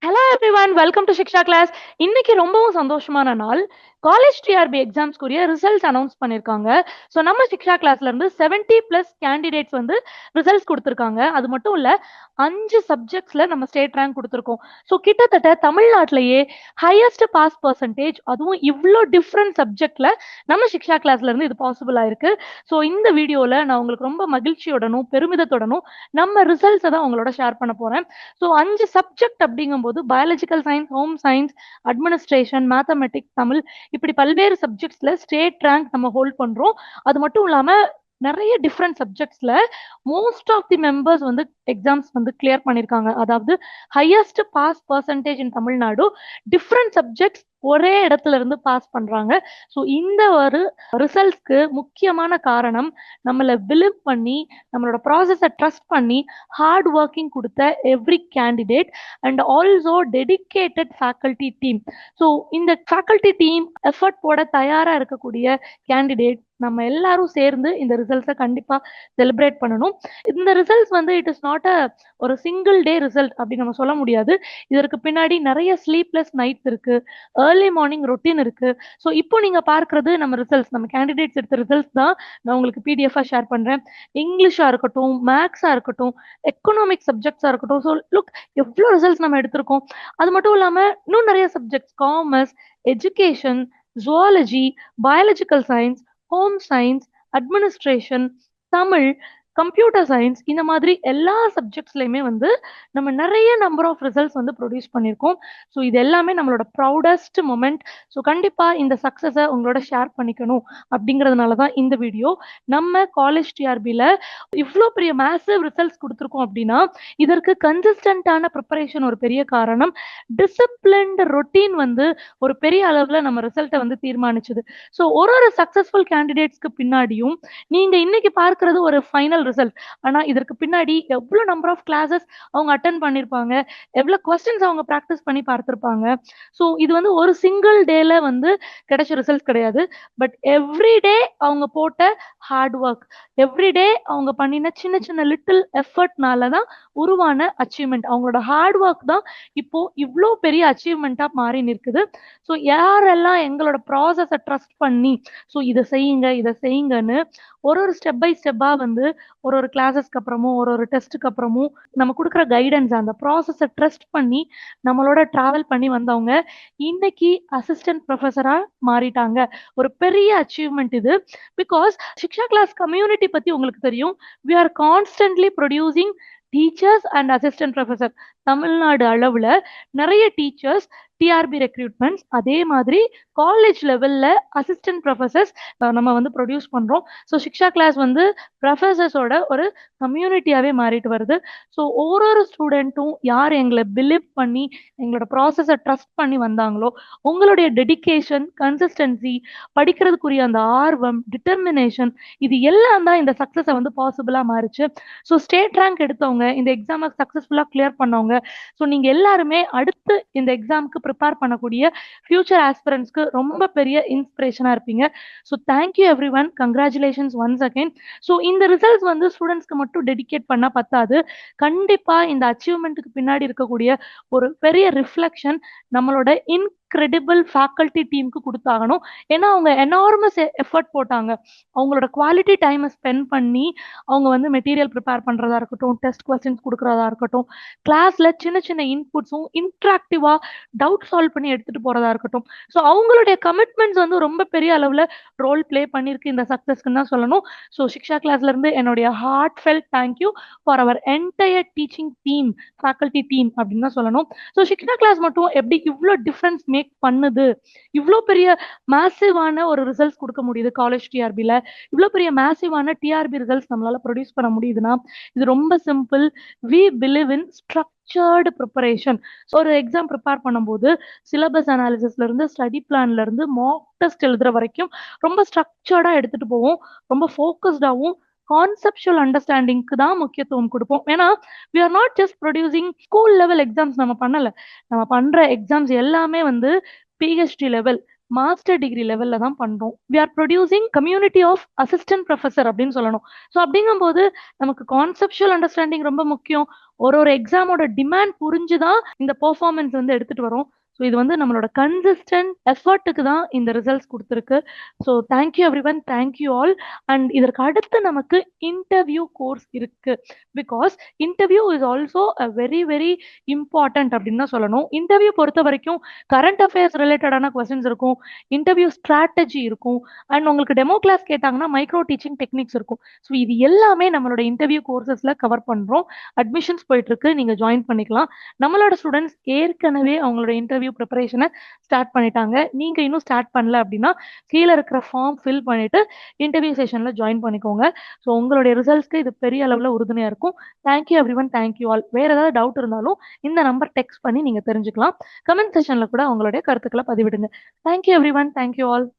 Hello everyone, welcome to Shiksha class. இன்னைக்கு ரொம்பவும் சந்தோஷமான நாள். காலேஜ் டிஆர்பி எக்ஸாம்ஸ்க்குரிய ரிசல்ட்ஸ் அனௌன்ஸ் பண்ணியிருக்காங்க. ஸோ நம்ம சிக்ஷா கிளாஸ்ல இருந்து 70+ கேண்டிடேட்ஸ் வந்து ரிசல்ட்ஸ் கொடுத்துருக்காங்க. அது மட்டும் இல்ல, 5 சப்ஜெக்ட்ஸ்ல நம்ம ஸ்டேட் ரேங்க் கொடுத்துருக்கோம். ஸோ கிட்டத்தட்ட தமிழ்நாட்டிலேயே ஹையஸ்ட் பாஸ் பர்சன்டேஜ், அதுவும் இவ்வளோ டிஃப்ரெண்ட் சப்ஜெக்ட்ல நம்ம சிக்ஷா கிளாஸ்ல இருந்து இது பாசிபிள் ஆயிருக்கு. ஸோ இந்த வீடியோல நான் உங்களுக்கு ரொம்ப மகிழ்ச்சியுடனும் பெருமிதத்துடனும் நம்ம ரிசல்ட்ஸை தான் உங்களோட ஷேர் பண்ண போறேன். ஸோ 5 சப்ஜெக்ட் அப்படிங்கும்போது biological science, home science, administration, mathematics, Tamil, இப்படி பல்வேறு சப்ஜெக்ட்ஸ்ல ஸ்டேட் ரேங்க் நம்ம ஹோல்ட் பண்றோம். அது மட்டும் இல்லாம நிறைய டிஃப்ரெண்ட் சப்ஜெக்ட்ஸ்ல மோஸ்ட் ஆஃப் தி மெம்பர்ஸ் வந்து எக்ஸாம்ஸ் வந்து கிளியர் பண்ணியிருக்காங்க. அதாவது highest pass percentage in Tamil Nadu, different subjects ஒரே இடத்துல இருந்து பாஸ் பண்றாங்க. ஸோ இந்த ஒரு ரிசல்ட்ஸ்க்கு முக்கியமான காரணம் நம்மளை பிலீவ் பண்ணி, நம்மளோட ப்ராசஸை ட்ரஸ்ட் பண்ணி ஹார்ட் ஒர்க்கிங் கொடுத்த every candidate and also dedicated faculty team. So இந்த ஃபேக்கல்டி டீம் எஃபர்ட் போட தயாரா இருக்கக்கூடிய கேண்டிடேட் நம்ம எல்லாரும் சேர்ந்து இந்த ரிசல்ட்ஸை கண்டிப்பா செலிப்ரேட் பண்ணணும். இந்த ரிசல்ட்ஸ் வந்து இட் இஸ் நாட் ஒரு சிங்கிள் டே ரிசல்ட் அப்படி நம்ம சொல்ல முடியாது. இதற்கு பின்னாடி நிறைய ஸ்லீப்லெஸ் நைட்ஸ் இருக்கு, ஏர்லி மார்னிங் ரொட்டீன் இருக்கு. ஸோ இப்போ நீங்க பார்க்கறது நம்ம ரிசல்ட்ஸ், நம்ம கேண்டிடேட்ஸ் எடுத்த ரிசல்ட்ஸ் தான் நான் உங்களுக்கு பிடிஎஃபா ஷேர் பண்றேன். இங்கிலீஷா இருக்கட்டும், மேக்ஸா இருக்கட்டும், எக்கனாமிக் சப்ஜெக்ட்ஸா இருக்கட்டும். ஸோ லுக், எவ்வளோ ரிசல்ட்ஸ் நம்ம எடுத்திருக்கோம். அது மட்டும் இல்லாம இன்னும் நிறைய subjects, commerce, education, zoology, biological science, home science, administration, Tamil, computer science, இந்த மாதிரி எல்லா சப்ஜெக்ட்ஸ்லையுமே வந்து நம்ம நிறைய நம்பர் ஆஃப் ரிசல்ட்ஸ் வந்து ப்ரொடியூஸ் பண்ணியிருக்கோம். ஸோ இது எல்லாமே நம்மளோட ப்ரௌடஸ்ட் மொமெண்ட். ஸோ கண்டிப்பாக இந்த சக்ஸஸை உங்களோட ஷேர் பண்ணிக்கணும் அப்படிங்கிறதுனால தான் இந்த வீடியோ. நம்ம காலேஜ் டிஆர்பியில் இவ்வளோ பெரிய மேசிவ் ரிசல்ட்ஸ் கொடுத்துருக்கோம் அப்படின்னா இதற்கு கன்சிஸ்டன்டான ப்ரிப்பரேஷன் ஒரு பெரிய காரணம். டிசிப்ளின்டு ரொட்டீன் வந்து ஒரு பெரிய அளவில் நம்ம ரிசல்ட்டை வந்து தீர்மானிச்சுது. ஸோ ஒரு சக்ஸஸ்ஃபுல் கேண்டிடேட்ஸ்க்கு பின்னாடியும் நீங்க இன்னைக்கு பார்க்கறது ஒரு ஃபைனல் ரிசல்ட். ஆனா இதற்கு பின்னாடி எவ்வளவு நம்பர் ஆஃப் கிளாஸஸ் அவங்க அட்டன் பண்ணிருப்பாங்க, எவ்வளவு கொஸ்டின்ஸ் அவங்க ப்ராக்டிஸ் பண்ணி பார்த்திருப்பாங்க. ஸோ இது வந்து ஒரு சிங்கிள் டேல வந்து கிடைச்ச ரிசல்ட் கிடையாது. பட் எவ்ரிடே அவங்க போட்ட ஹார்ட் ஒர்க், எவ்ரிடே அவங்க பண்ணின சின்ன சின்ன லிட்டில் எஃபர்ட்னால தான் உருவான அச்சீவ்மெண்ட். அவங்களோட ஹார்ட் ஒர்க் தான் இப்போ இவ்வளோ பெரிய அச்சீவ்மெண்ட்டா மாறி நிற்குது. ஸோ யாரெல்லாம் எங்களோட ப்ராசஸை ட்ரஸ்ட் பண்ணி ஸோ இதை செய்யுங்க இதை செய்யுங்கன்னு ஒரு ஸ்டெப் பை ஸ்டெப்பா வந்து ஒரு கிளாஸஸ்க்கு அப்புறமும் ஒரு டெஸ்ட்டுக்கு அப்புறமும் நம்ம கொடுக்குற கைடன்ஸ், அந்த ப்ராசஸை ட்ரஸ்ட் பண்ணி நம்மளோட டிராவல் பண்ணி வந்தவங்க இன்னைக்கு அசிஸ்டன்ட் ப்ரொஃபஸரா மாறிட்டாங்க. ஒரு பெரிய அச்சீவ்மெண்ட் இது. பிகாஸ் சிக்ஷா கிளாஸ் கம்யூனிட்டி பத்தி உங்களுக்கு தெரியும். We are constantly producing teachers and assistant professor. Tamil Nadu அளவுல நிறைய டீச்சர்ஸ், டிஆர்பி ரெக்ரூட்மெண்ட்ஸ், அதே மாதிரி காலேஜ் லெவல்ல அசிஸ்டன்ட் ப்ரொஃபஸர்ஸ் நம்ம வந்து ப்ரொடியூஸ் பண்றோம். ஸோ சிக்ஷா கிளாஸ் வந்து ப்ரொஃபஸர்ஸோட ஒரு கம்யூனிட்டியாவே மாறிட்டு வருது. ஸோ ஒரு ஸ்டூடெண்ட்டும் யார் எங்களை பிலீவ் பண்ணி எங்களோட ப்ராசஸை ட்ரஸ்ட் பண்ணி வந்தாங்களோ, உங்களுடைய டெடிகேஷன், கன்சிஸ்டன்சி, படிக்கிறதுக்குரிய அந்த ஆர்வம், டிட்டர்மினேஷன், இது எல்லாம் தான் இந்த சக்ஸஸை வந்து பாசிபிளா மாறிச்சு. ஸோ ஸ்டேட் ரேங்க் எடுத்தவங்க, இந்த எக்ஸாமை சக்ஸஸ்ஃபுல்லா கிளியர் பண்ணவங்க, ஸோ நீங்க எல்லாருமே அடுத்து இந்த எக்ஸாமுக்கு ப்ரிப்பேர் பண்ணக்கூடிய ஃபியூச்சர் ஆஸ்பிரன்ஸ்க்கு ரொம்ப பெரிய இன்ஸ்பிரேஷனா இருப்பீங்க. So thank you every one, congratulations once again. So இந்த ரிசல்ட்ஸ் வந்து ஸ்டூடெண்ட்ஸ்க்கு மட்டும் டெடிகேட் பண்ணா பத்தாது. கண்டிப்பா இந்த அச்சீவ்மெண்ட்டுக்கு பின்னாடி இருக்கக்கூடிய ஒரு பெரிய ரிஃப்ளெக்ஷன் நம்மளோட இன்கிரெடிபிள் ஃபேக்கல்டி டீமுக்கு கொடுத்தாகணும். ஏன்னா அவங்க எனார்மஸ் எஃபர்ட் போட்டாங்க. அவங்களோட குவாலிட்டி டைமை ஸ்பெண்ட் பண்ணி அவங்க வந்து மெட்டீரியல் ப்ரிப்பேர் பண்றதா இருக்கட்டும், டெஸ்ட் கொஸ்டின்ஸ் கொடுக்கறதா இருக்கட்டும், கிளாஸ்ல சின்ன சின்ன இன்புட்ஸும் இன்ட்ராக்டிவா டவுட் சால்வ் பண்ணி எடுத்துட்டு போறதா இருக்கட்டும். ஸோ அவங்களுடைய கமிட்மெண்ட்ஸ் வந்து ரொம்ப பெரிய அளவுல ரோல் பிளே பண்ணிருக்கு இந்த சக்சஸ்க்குன்னு தான் சொல்லணும். ஸோ சிக்ஷா கிளாஸ்ல இருந்து என்னுடைய heartfelt thank you for our entire teaching team, faculty team அப்படின்னு தான் சொல்லணும். ஸோ சிக்ஷா கிளாஸ் மட்டும் எப்படி இவ்வளோ டிஃப்ரென்ஸ் மேக் பண்ணுது, இவ்வளோ பெரிய மேசிவான ஒரு ரிசல்ட்ஸ் கொடுக்க முடியுது காலேஜ் டிஆர்பியில், இவ்வளோ பெரிய மேசிவான டிஆர்பி ரிசல்ட்ஸ் நம்மளால ப்ரொடியூஸ் பண்ண முடியுதுன்னா இது ரொம்ப simple. We believe in structured preparation. ஒரு எக்ஸாம் ப்ரிப்பேர் பண்ணும்போது சிலபஸ் அனாலிசிஸ்ல இருந்து, ஸ்டடி பிளான்ல இருந்து, மாக் டெஸ்ட் எழுதுற வரைக்கும் ரொம்ப ஸ்ட்ரக்சர்டா எடுத்துட்டு போவோம். ரொம்ப ஃபோக்கஸ்டாகவும் கான்செப்சுவல் அண்டர்ஸ்டாண்டிங்க்கு தான் முக்கியத்துவம் கொடுப்போம். ஏன்னா we are not just producing school level exams நம்ம பண்ணல. நம்ம பண்ற எக்ஸாம்ஸ் எல்லாமே வந்து பிஹெச்டி லெவல், மாஸ்டர் டிகிரி லெவல்ல தான் பண்றோம். We are producing community of assistant professor அப்படின்னு சொல்லணும். ஸோ அப்படிங்கும்போது நமக்கு கான்செப்சுவல் அண்டர்ஸ்டாண்டிங் ரொம்ப முக்கியம். ஒரு ஒரு எக்ஸாமோட டிமாண்ட் புரிஞ்சு தான் இந்த பெர்ஃபார்மன்ஸ் வந்து எடுத்துட்டு வரோம். ஸோ இது வந்து நம்மளோட கன்சிஸ்டன்ட் எஃபர்ட்டுக்கு தான் இந்த ரிசல்ட்ஸ் கொடுத்துருக்கு. So thank you every one, thank you all. And இதற்கு அடுத்து நமக்கு இன்டர்வியூ கோர்ஸ் இருக்கு. Because interview is also a very very important அப்படின்னு தான் சொல்லணும். இன்டர்வியூ பொறுத்த வரைக்கும் கரண்ட் அஃபேர்ஸ் ரிலேட்டடான கொஸ்டின்ஸ் இருக்கும், இன்டர்வியூ ஸ்ட்ராட்டஜி இருக்கும், அண்ட் உங்களுக்கு டெமோ கிளாஸ் கேட்டாங்கன்னா மைக்ரோ டீச்சிங் டெக்னிக்ஸ் இருக்கும். ஸோ இது எல்லாமே நம்மளோட இன்டர்வியூ கோர்சஸ்ல கவர் பண்றோம். அட்மிஷன்ஸ் போயிட்டு இருக்கு, நீங்க ஜாயின் பண்ணிக்கலாம். நம்மளோட ஸ்டூடெண்ட்ஸ் ஏற்கனவே அவங்களோட இன்டர்வியூ ப்ரிப்பரேஷனை ஸ்டார்ட் பண்ணிட்டாங்க. நீங்க இன்னும் ஸ்டார்ட் பண்ணல அப்படின்னா கீழே இருக்கிற ஃபார்ம் ஃபில் பண்ணிட்டு இன்டர்வியூ செஷன்ல ஜாயின் பண்ணிக்கோங்க. ஸோ உங்களுடைய ரிசல்ட்ஸ்க்கு இது பெரிய அளவில் உறுதுணையா இருக்கும். Thank you every one, thank you all. வேற ஏதாவது டவுட் இருந்தாலும் இந்த நம்பர் டெக்ஸ்ட் பண்ணி நீங்க தெரிஞ்சுக்கலாம். கமெண்ட் செஷன்ல கூட உங்களுடைய கருத்துக்களை பதிவிடுங்க. Thank you every one, thank you all.